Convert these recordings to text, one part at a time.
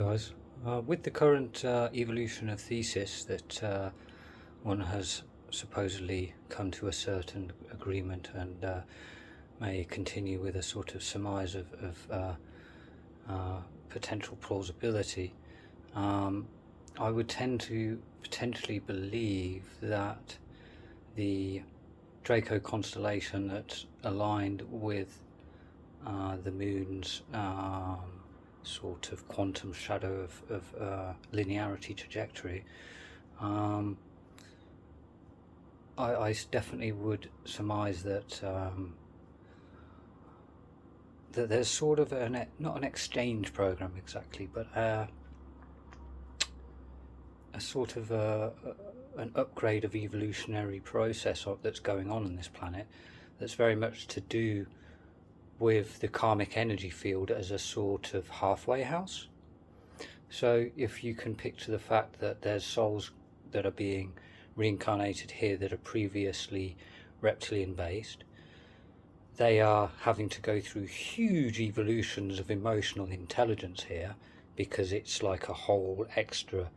Guys, with the current evolution of thesis that one has supposedly come to a certain agreement and may continue with a sort of surmise of potential plausibility, I would tend to potentially believe that the Draco constellation that's aligned with the moon's sort of quantum shadow of linearity trajectory, I definitely would surmise that that there's sort of not an exchange program exactly, but a sort of an upgrade of evolutionary process that's going on this planet that's very much to do with the karmic energy field as a sort of halfway house. So if you can picture the fact that there's souls that are being reincarnated here that are previously reptilian based, they are having to go through huge evolutions of emotional intelligence here, because it's like a whole extra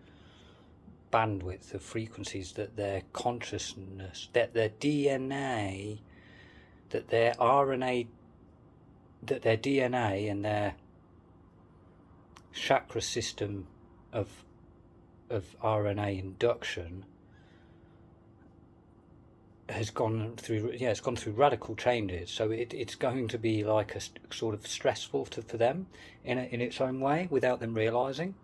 bandwidth of frequencies that their consciousness, that their DNA, that their RNA, that their DNA and their chakra system of RNA induction has gone through, it's gone through radical changes. So it's going to be like a sort of stressful for them in its own way, without them realizing,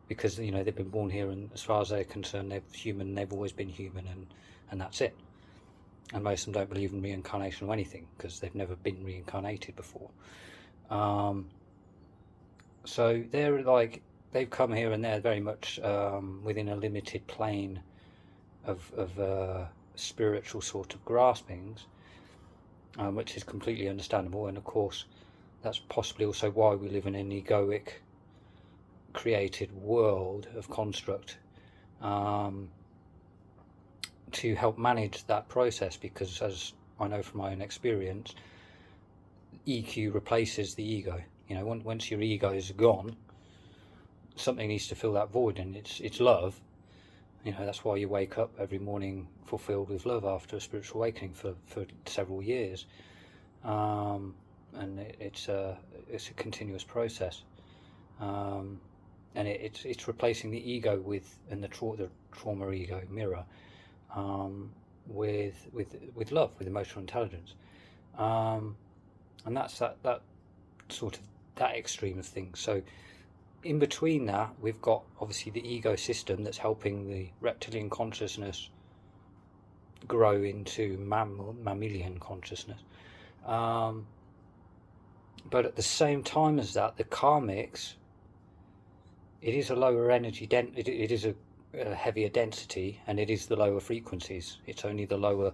because they've been born here, and as far as they're concerned, they're human. They've always been human, and that's it. And most of them don't believe in reincarnation or anything because they've never been reincarnated before. So they've come here and they're very much within a limited plane of spiritual sort of graspings, which is completely understandable. And of course, that's possibly also why we live in an egoic created world of construct, to help manage that process, because as I know from my own experience, EQ replaces the ego. Once your ego is gone, something needs to fill that void, and it's love. That's why you wake up every morning fulfilled with love after a spiritual awakening for several years, and it's a continuous process, and it's replacing the ego and the trauma ego mirror, with love, with emotional intelligence, and that's that sort of that extreme of things. So in between that, we've got obviously the ego system that's helping the reptilian consciousness grow into mammalian consciousness, but at the same time as that, the karmics, it is a lower energy it is a heavier density, and it is the lower frequencies. It's only the lower,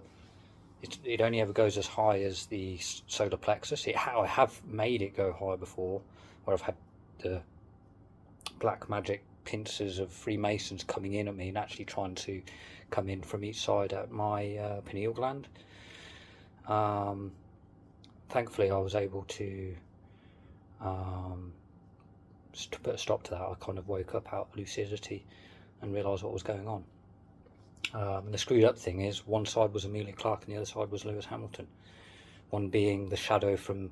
it only ever goes as high as the solar plexus. I have made it go higher before, where I've had the black magic pincers of Freemasons coming in at me and actually trying to come in from each side at my pineal gland. Thankfully I was able to put a stop to that. I kind of woke up out of lucidity and realised what was going on. And the screwed up thing is, one side was Amelia Clark and the other side was Lewis Hamilton. One being the shadow from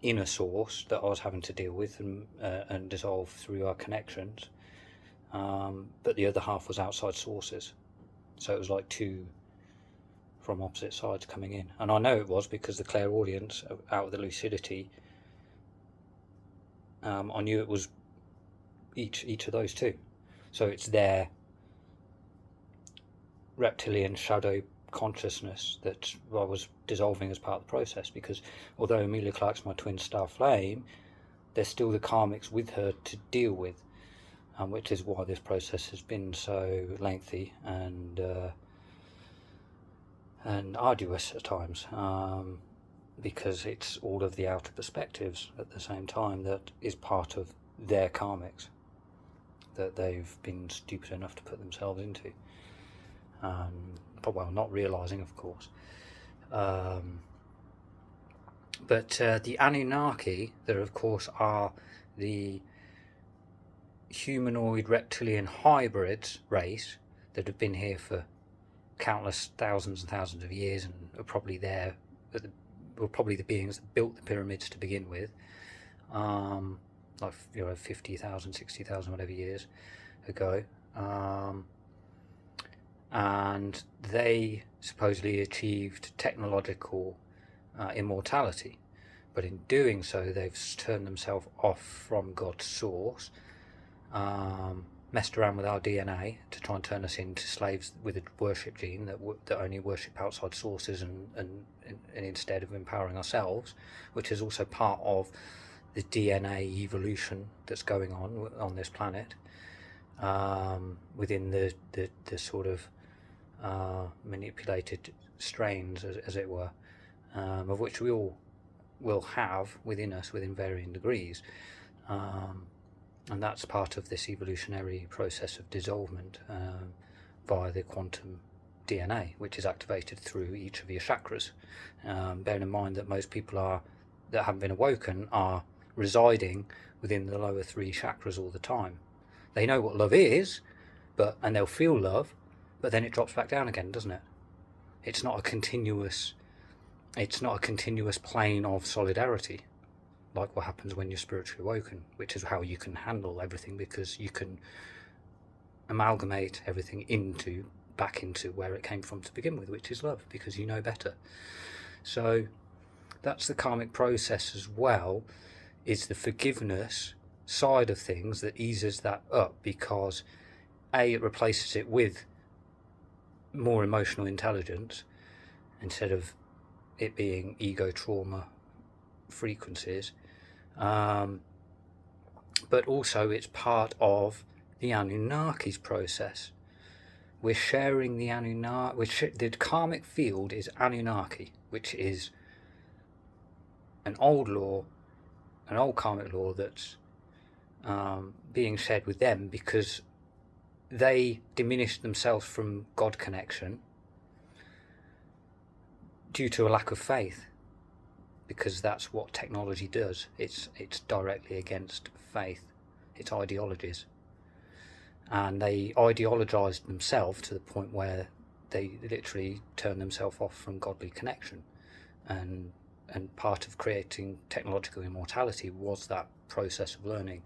inner source that I was having to deal with and dissolve through our connections, but the other half was outside sources. So it was like two from opposite sides coming in, and I know it was because the clairaudience out of the lucidity, I knew it was each of those two. So it's their reptilian shadow consciousness that I was dissolving as part of the process, because although Amelia Clark's my twin star flame, there's still the karmics with her to deal with, which is why this process has been so lengthy and arduous at times, because it's all of the outer perspectives at the same time that is part of their karmics that they've been stupid enough to put themselves into, but well, not realizing, of course. But the Anunnaki, that of course are the humanoid reptilian hybrids race that have been here for countless thousands and thousands of years and are probably there, were probably the beings that built the pyramids to begin with, like 50,000, 60,000, whatever years ago, and they supposedly achieved technological immortality. But in doing so, they've turned themselves off from God's source, messed around with our DNA to try and turn us into slaves with a worship gene that only worship outside sources, and instead of empowering ourselves, which is also part of the DNA evolution that's going on this planet, within the sort of manipulated strains, as it were, of which we all will have within us within varying degrees, and that's part of this evolutionary process of dissolvement via the quantum DNA, which is activated through each of your chakras. Bearing in mind that most people that haven't been awoken are residing within the lower three chakras all the time. They know what love is, and they'll feel love, but then it drops back down again, doesn't it? It's not a continuous plane of solidarity, like what happens when you're spiritually awoken, which is how you can handle everything, because you can amalgamate everything back into where it came from to begin with, which is love, because you know better. So that's the karmic process as well, is the forgiveness side of things that eases that up, because it replaces it with more emotional intelligence instead of it being ego trauma frequencies, but also it's part of the Anunnaki's process. We're sharing the Anunnaki. The karmic field is Anunnaki, which is an old karmic law that's being shared with them, because they diminished themselves from God connection due to a lack of faith, because that's what technology does. It's directly against faith, its ideologies, and they ideologized themselves to the point where they literally turned themselves off from godly connection, and part of creating technological immortality was that process of learning.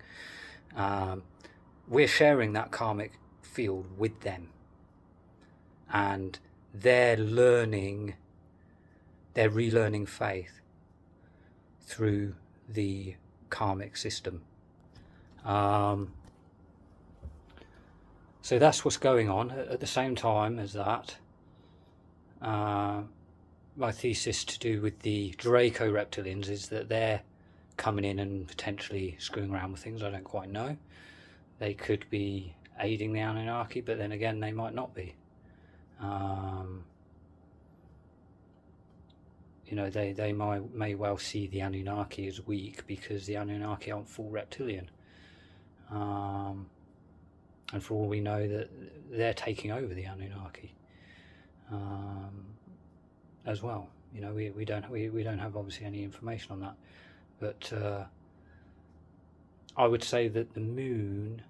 We're sharing that karmic field with them, and they're relearning faith through the karmic system. So that's what's going on. At the same time as that, my thesis to do with the Draco reptilians is that they're coming in and potentially screwing around with things. I don't quite know. They could be aiding the Anunnaki, but then again, they might not be. They may well see the Anunnaki as weak, because the Anunnaki aren't full reptilian. And for all we know, that they're taking over the Anunnaki as well. We don't have obviously any information on that, but I would say that the moon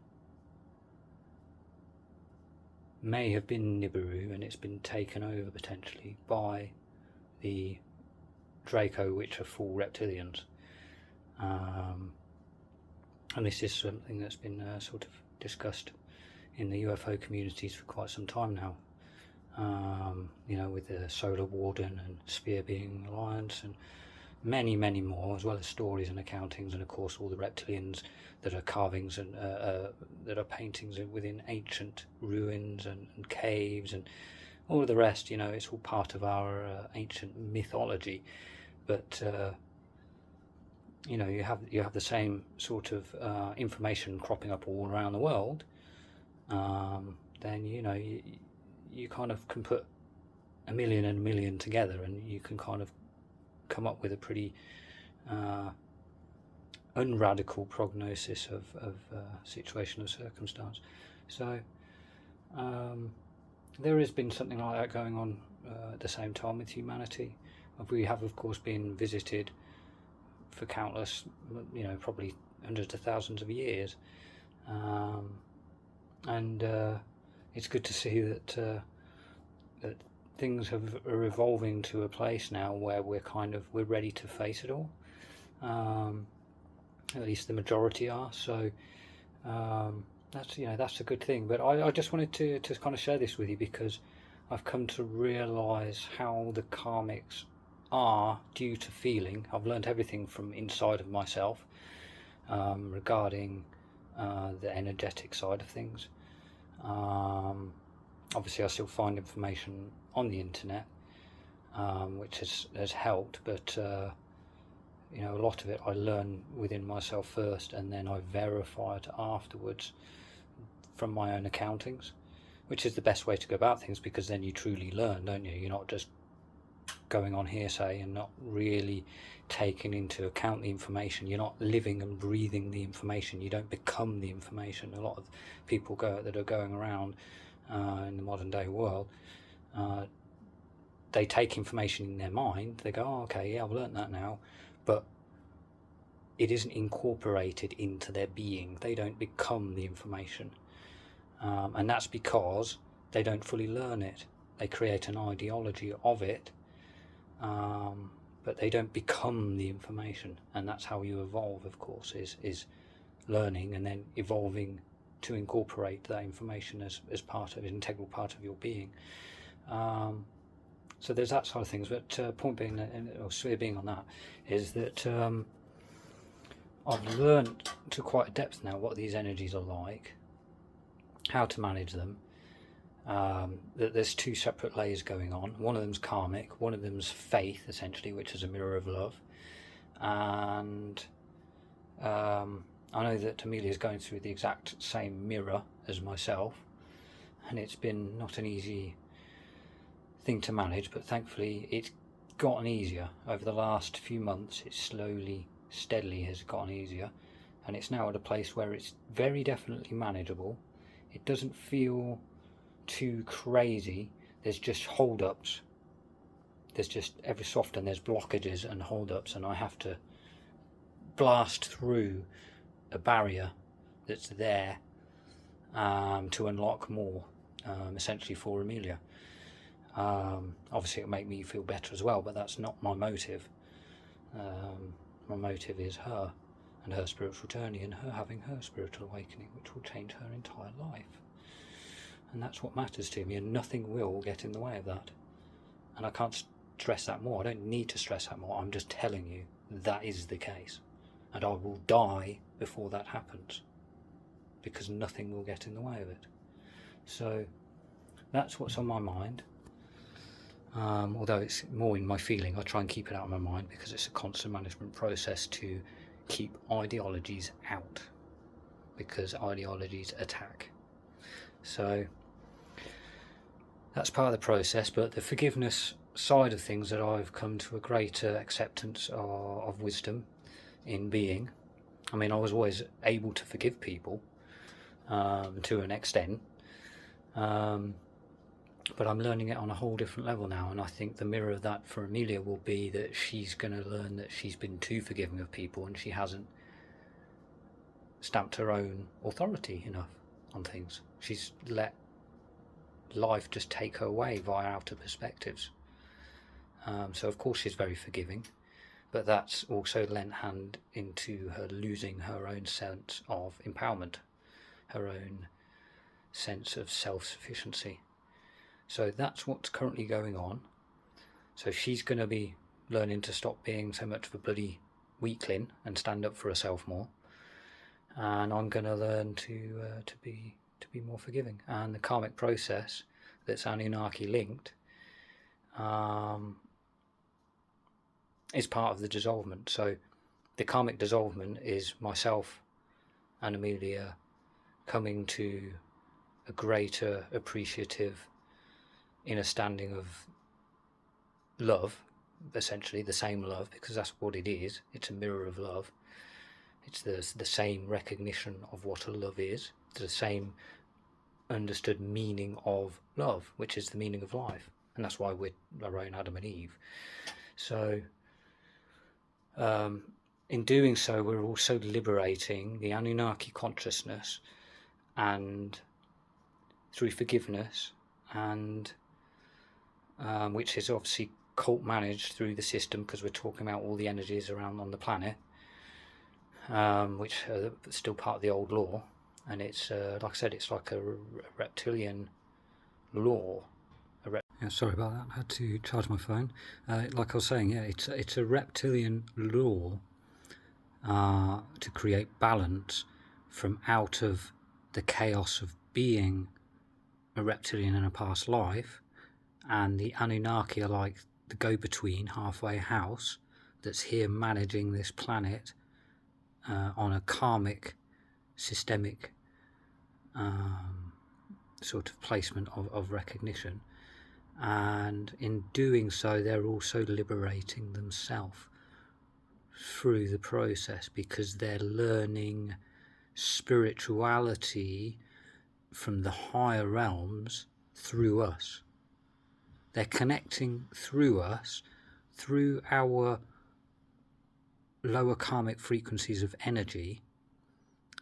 may have been Nibiru, and it's been taken over potentially by the Draco, which are full reptilians, and this is something that's been sort of discussed in the UFO communities for quite some time now. With the Solar Warden and Spear Being Alliance and many, many more, as well as stories and accountings, and of course all the reptilians that are carvings and that are paintings within ancient ruins and caves and all of the rest. It's all part of our ancient mythology. But you have the same sort of information cropping up all around the world. Then you kind of can put a million and a million together, and you can kind of come up with a pretty unradical prognosis of situation of circumstance. So there has been something like that going on at the same time with humanity. We have, of course, been visited for countless, probably hundreds of thousands of years. and it's good to see that things are evolving to a place now where we're ready to face it all. At least the majority are. So that's a good thing. But I just wanted to kind of share this with you, because I've come to realise how the karmics are due to feeling. I've learned everything from inside of myself regarding the energetic side of things. Obviously I still find information on the internet, which has helped, but a lot of it I learn within myself first, and then I verify it afterwards from my own accountings, which is the best way to go about things, because then you truly learn, don't you? You're not just going on hearsay and not really taking into account the information. You're not living and breathing the information. You don't become the information. A lot of people that are going around in the modern day world, they take information in their mind, they go, oh, okay, yeah, I've learned that now, but it isn't incorporated into their being. They don't become the information, and that's because they don't fully learn it. They create an ideology of it, but they don't become the information. And that's how you evolve, of course, is learning and then evolving to incorporate that information as part of an integral part of your being. So there's that side of things, but point being, or sphere being on that, is that I've learned to quite a depth now what these energies are like, how to manage them, that there's two separate layers going on. One of them's karmic, one of them's faith, essentially, which is a mirror of love. And I know that Amelia's going through the exact same mirror as myself, and it's been not an easy thing to manage, but thankfully it's gotten easier over the last few months. It slowly, steadily has gotten easier, and it's now at a place where it's very definitely manageable. It doesn't feel too crazy. There's just hold-ups. There's just every so often there's blockages and hold-ups, and I have to blast through a barrier that's there to unlock more, essentially, for Amelia. Obviously it'll make me feel better as well, but that's not my motive. My motive is her and her spiritual journey, and her having her spiritual awakening, which will change her entire life. And that's what matters to me, and nothing will get in the way of that. And I can't stress that more. I don't need to stress that more. I'm just telling you that is the case, and I will die before that happens, because nothing will get in the way of it. So that's what's on my mind. Although it's more in my feeling, I try and keep it out of my mind, because it's a constant management process to keep ideologies out, because ideologies attack. So that's part of the process. But the forgiveness side of things, that I've come to a greater acceptance of wisdom in being. I mean, I was always able to forgive people to an extent, but I'm learning it on a whole different level now. And I think the mirror of that for Amelia will be that she's going to learn that she's been too forgiving of people, and she hasn't stamped her own authority enough on things. She's let life just take her away via outer perspectives. So of course she's very forgiving, but that's also lent hand into her losing her own sense of empowerment, her own sense of self-sufficiency. So that's what's currently going on. So she's going to be learning to stop being so much of a bloody weakling and stand up for herself more. And I'm going to learn to be more forgiving. And the karmic process that's Anunnaki linked is part of the dissolvement. So the karmic dissolvement is myself and Amelia coming to a greater appreciative inner standing of love, essentially the same love, because that's what it is. It's a mirror of love. It's the same recognition of what a love is, the same understood meaning of love, which is the meaning of life, and that's why we're our own Adam and Eve. So in doing so, we're also liberating the Anunnaki consciousness and through forgiveness, and which is obviously cult managed through the system, because we're talking about all the energies around on the planet, which are still part of the old law. And it's like I said, it's like a reptilian law. Yeah, sorry about that. I had to charge my phone. Like I was saying, yeah, it's a reptilian law to create balance from out of the chaos of being a reptilian in a past life, and the Anunnaki are like the go-between halfway house that's here managing this planet on a karmic, systemic sort of placement of recognition. And in doing so, they're also liberating themselves through the process, because they're learning spirituality from the higher realms through us. They're connecting through us, through our lower karmic frequencies of energy,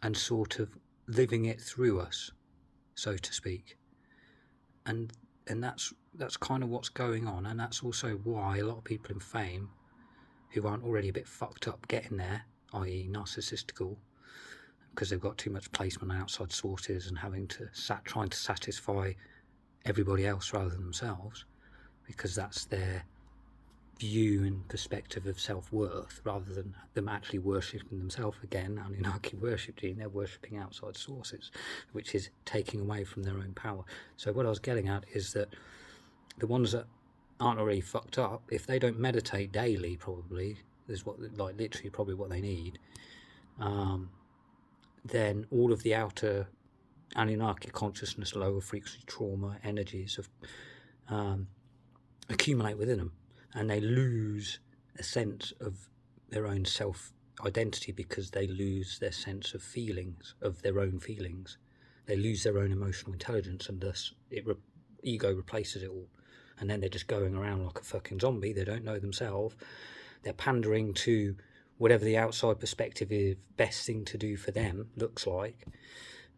and sort of living it through us, so to speak. And that's kind of what's going on, and that's also why a lot of people in fame who aren't already a bit fucked up getting there, i.e. narcissistical, because they've got too much placement on outside sources and trying to satisfy everybody else rather than themselves, because that's their view and perspective of self-worth, rather than them actually worshipping themselves. Again, Anunnaki worshipping, they're worshipping outside sources, which is taking away from their own power. So what I was getting at is that the ones that aren't already fucked up, if they don't meditate daily, probably is literally probably what they need, then all of the outer Anunnaki consciousness, lower frequency trauma energies accumulate within them, and they lose a sense of their own self-identity, because they lose their sense of feelings, of their own feelings. They lose their own emotional intelligence, and thus ego replaces it all. And then they're just going around like a fucking zombie. They don't know themselves. They're pandering to whatever the outside perspective is best thing to do for them looks like.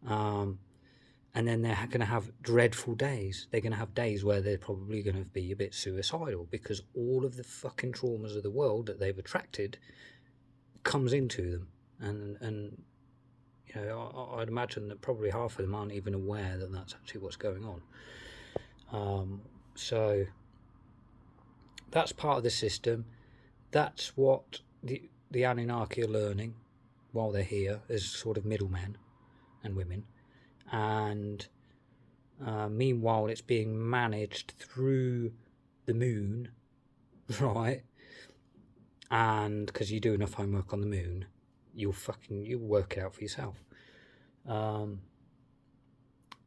And then they're going to have dreadful days. They're going to have days where they're probably going to be a bit suicidal, because all of the fucking traumas of the world that they've attracted comes into them. And you know, I'd imagine that probably half of them aren't even aware that that's actually what's going on. So that's part of the system. That's what the Anunnaki are learning while they're here, as sort of middlemen and women. And meanwhile, it's being managed through the moon, right? And because you do enough homework on the moon, you'll work it out for yourself.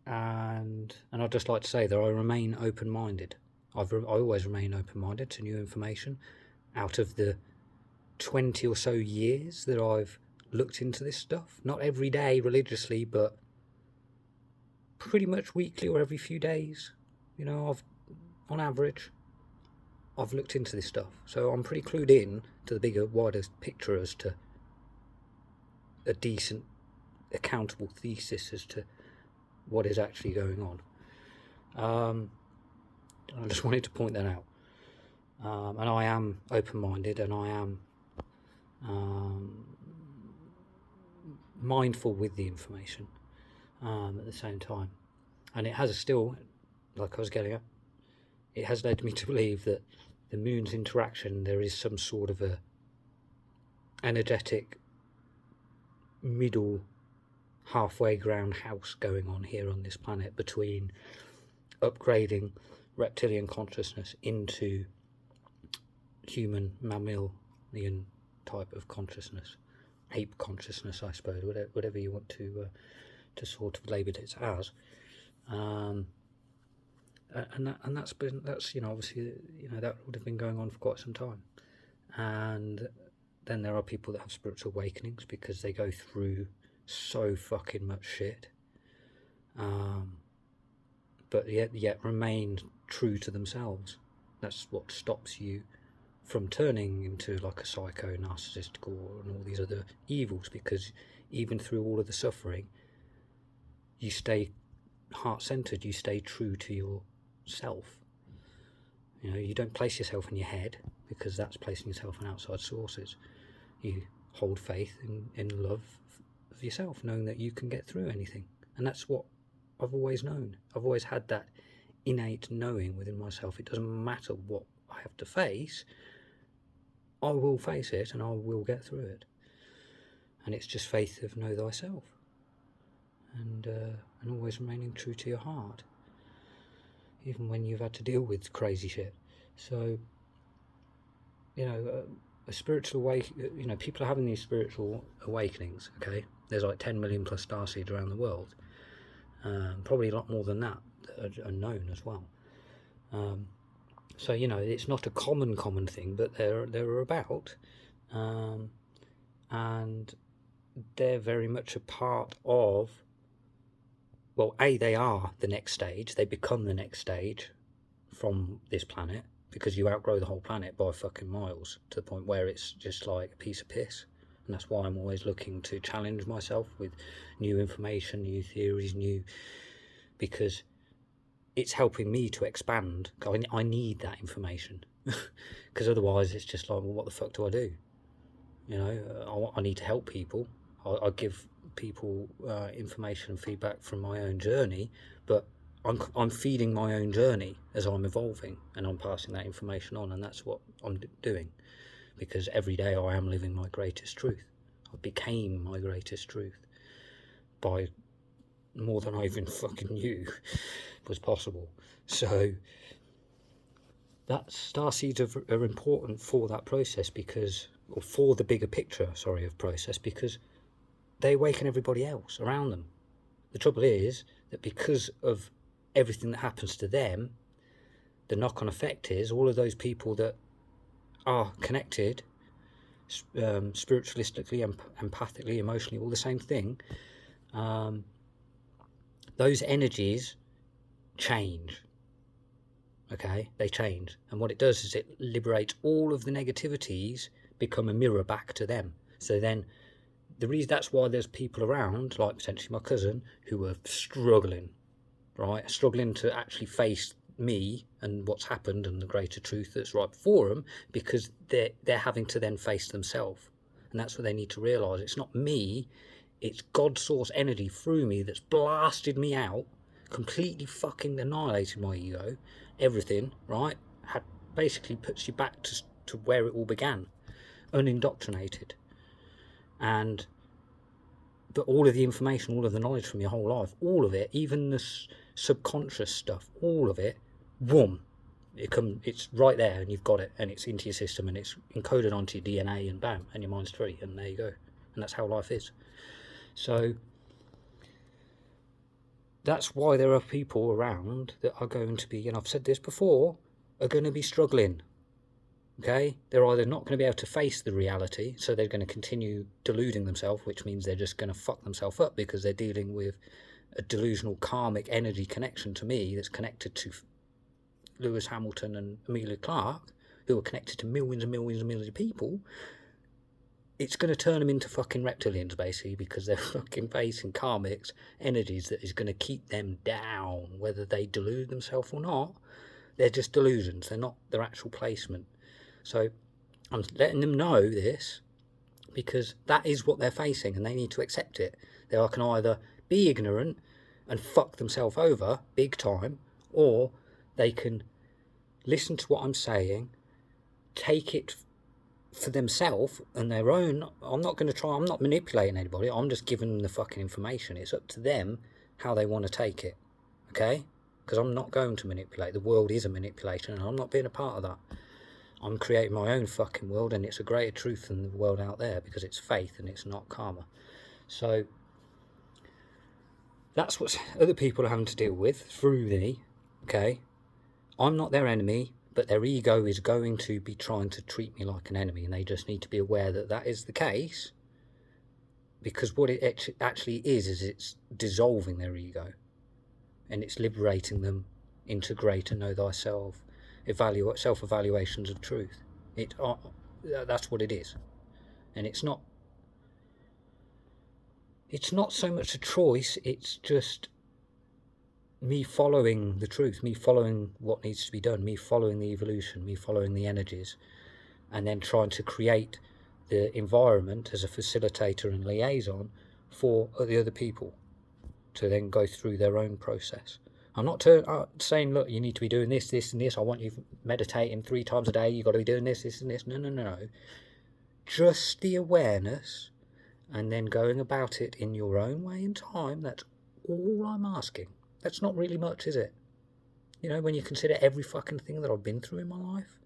And I'd just like to say that I remain open-minded. I always remain open-minded to new information. Out of the 20 or so years that I've looked into this stuff, not every day religiously, but pretty much weekly or every few days, you know, on average, I've looked into this stuff. So I'm pretty clued in to the bigger, wider picture as to a decent, accountable thesis as to what is actually going on. I just wanted to point that out. And I am open-minded, and I am mindful with the information at the same time. And it has still, like I was getting at, it has led me to believe that the moon's interaction, there is some sort of a energetic middle halfway ground house going on here on this planet, between upgrading reptilian consciousness into human mammalian type of consciousness, ape consciousness, I suppose, whatever you want to sort of label it as, and that's you know, obviously, you know, that would have been going on for quite some time. And then there are people that have spiritual awakenings because they go through so fucking much shit, but yet remain true to themselves. That's what stops you from turning into like a psycho, narcissistical, and all these other evils, because even through all of the suffering, you stay heart-centered, you stay true to yourself. You know, you don't place yourself in your head, because that's placing yourself in outside sources. You hold faith in love of yourself, knowing that you can get through anything. And that's what I've always known. I've always had that innate knowing within myself. It doesn't matter what I have to face, I will face it and I will get through it. And it's just faith of know thyself, and always remaining true to your heart, even when you've had to deal with crazy shit. So, you know, a spiritual people are having these spiritual awakenings. Okay, there's like 10 million plus starseeds around the world. Probably a lot more than that are known as well. So, you know, it's not a common thing, but they're about, and they're very much a part of, well, they are the next stage. They become the next stage from this planet, because you outgrow the whole planet by fucking miles, to the point where it's just like a piece of piss. And that's why I'm always looking to challenge myself with new information, new theories, because it's helping me to expand. I need that information, because otherwise it's just like, well, what the fuck do I do? You know, I need to help people. I give people information and feedback from my own journey, but I'm feeding my own journey as I'm evolving, and I'm passing that information on, and that's what I'm doing, because every day I am living my greatest truth. I became my greatest truth by more than I even fucking knew was possible. So that starseeds are important for that process, or for the bigger picture, of process, because they awaken everybody else around them. The trouble is that because of everything that happens to them, the knock-on effect is all of those people that are connected, spiritualistically, empathically, emotionally, all the same thing, those energies change. Okay, they change, and what it does is it liberates all of the negativities, become a mirror back to them. So then that's why there's people around, like potentially my cousin, who are struggling to actually face me and what's happened and the greater truth that's right before them, because they're having to then face themselves. And that's what they need to realise. It's not me, it's God source energy through me that's blasted me out, completely fucking annihilated my ego, everything, right? Basically puts you back to where it all began, unindoctrinated. But all of the information, all of the knowledge from your whole life, all of it, even the subconscious stuff, all of it, boom, it's right there, and you've got it, and it's into your system, and it's encoded onto your DNA, and bam, and your mind's free, and there you go. And that's how life is. So that's why there are people around that are going to be, and I've said this before, are going to be struggling. Okay, they're either not going to be able to face the reality, so they're going to continue deluding themselves, which means they're just going to fuck themselves up, because they're dealing with a delusional karmic energy connection to me that's connected to Lewis Hamilton and Amelia Clark, who are connected to millions and millions and millions of people. It's going to turn them into fucking reptilians, basically, because they're fucking facing karmic energies that is going to keep them down, whether they delude themselves or not. They're just delusions. They're not their actual placement. So I'm letting them know this, because that is what they're facing, and they need to accept it. They can either be ignorant and fuck themselves over big time, or they can listen to what I'm saying, take it for themselves and their own. I'm not manipulating anybody. I'm just giving them the fucking information. It's up to them how they want to take it. Okay? Because I'm not going to manipulate. The world is a manipulation, and I'm not being a part of that. I'm creating my own fucking world, and it's a greater truth than the world out there, because it's faith and it's not karma. So that's what other people are having to deal with through me. Okay, I'm not their enemy, but their ego is going to be trying to treat me like an enemy, and they just need to be aware that that is the case, because what it actually is it's dissolving their ego, and it's liberating them into greater know thyself, self-evaluations of truth. That's what it is. And it's not so much a choice, it's just me following the truth, me following what needs to be done, me following the evolution, me following the energies, and then trying to create the environment as a facilitator and liaison for the other people to then go through their own process. I'm not saying, look, you need to be doing this, this, and this. I want you meditating 3 times a day. You've got to be doing this, this, and this. No, no, no, no. Just the awareness, and then going about it in your own way and time. That's all I'm asking. That's not really much, is it? You know, when you consider every fucking thing that I've been through in my life,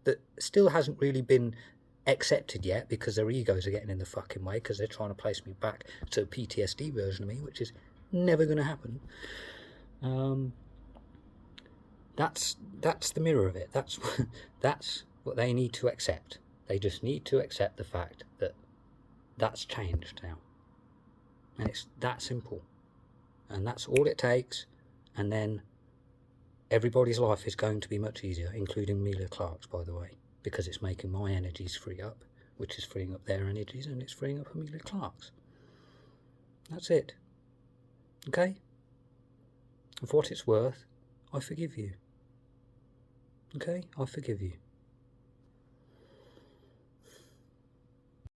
that still hasn't really been accepted yet because their egos are getting in the fucking way because they're trying to place me back to a PTSD version of me, which is never going to happen. That's the mirror of it. That's what they need to accept. They just need to accept the fact that that's changed now, and it's that simple, and that's all it takes. And then everybody's life is going to be much easier, including Emilia Clarke's, by the way, because it's making my energies free up, which is freeing up their energies, and it's freeing up Emilia Clarke's. That's it. Okay? And for what it's worth, I forgive you. Okay? I forgive you.